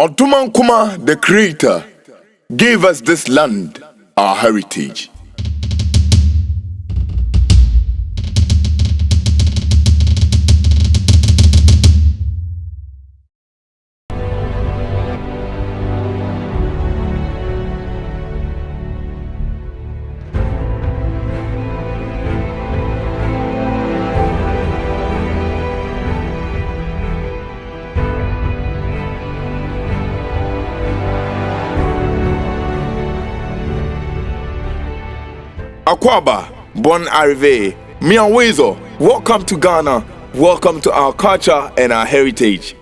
Otumankuma, the creator, gave us this land, our heritage. Akwaba, bon arrivé, Miawezo, welcome to Ghana, welcome to our culture and our heritage.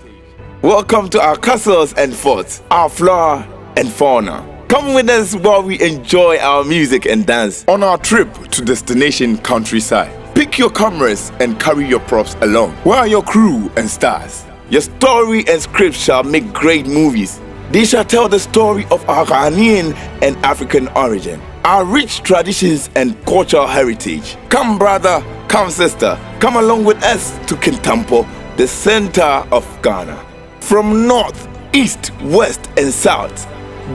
Welcome to our castles and forts, our flora and fauna. Come with us while we enjoy our music and dance on our trip to destination countryside. Pick your cameras and carry your props along. Where are your crew and stars? Your story and script shall make great movies. They shall tell the story of our Ghanaian and African origin, our rich traditions and cultural heritage. Come brother, come sister, come along with us to Kintampo, the center of Ghana. From north, east, west and south,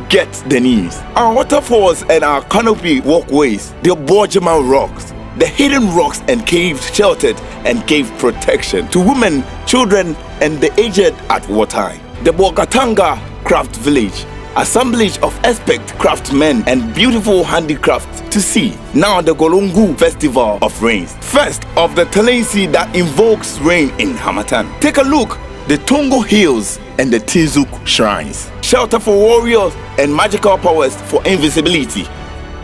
get the news. Our waterfalls and our canopy walkways, the Borjama rocks, the hidden rocks and caves sheltered and gave protection to women, children and the aged at wartime. The Bogatanga Craft Village, assemblage of expert craftsmen and beautiful handicrafts to see. Now the Golungu Festival of Rains, first of the Talensi that invokes rain in Hamatan. Take a look, the Tongo Hills and the Tinzuk Shrines, shelter for warriors and magical powers for invisibility.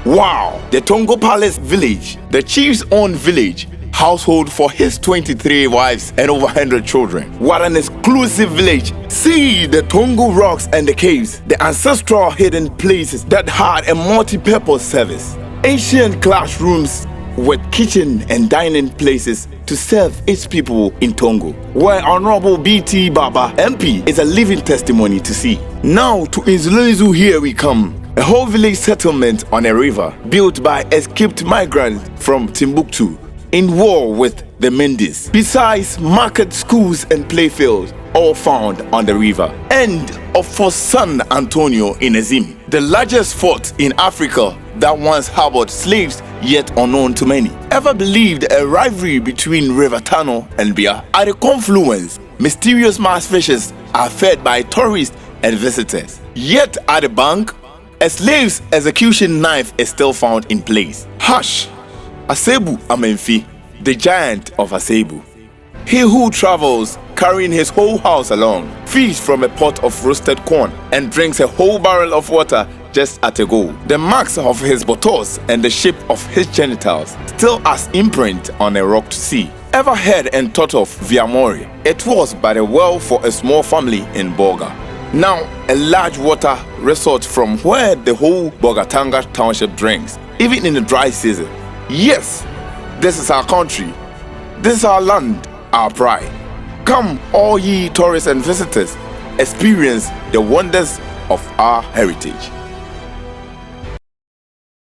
Wow, the Tongo Palace Village, the chief's own village, household for his 23 wives and over 100 children. What an exclusive village. See the Tongo rocks and the caves, the ancestral hidden places that had a multi-purpose service. Ancient classrooms with kitchen and dining places to serve its people in Tongo, where Honorable B.T. Baba, MP, is a living testimony to see. Now to Inzulezu, here we come. A whole village settlement on a river built by escaped migrants from Timbuktu in war with the Mendes. Besides market, schools and playfields, all found on the river. End of Fort San Antonio in Azim, the largest fort in Africa that once harbored slaves yet unknown to many. Ever believed a rivalry between River Tano and Bia? At the confluence, mysterious mass fishes are fed by tourists and visitors. Yet at the bank, a slave's execution knife is still found in place. Hush! Asebu Amenfi, the giant of Asebu. He who travels carrying his whole house along, feeds from a pot of roasted corn and drinks a whole barrel of water just at a go. The marks of his buttocks and the shape of his genitals still as imprint on a rock to see. Ever heard and thought of Viamori? It was but a well for a small family in Boga. Now a large water resort from where the whole Bogatanga township drinks, even in the dry season. Yes, this is our country. This is our land, our pride. Come, all ye tourists and visitors, experience the wonders of our heritage.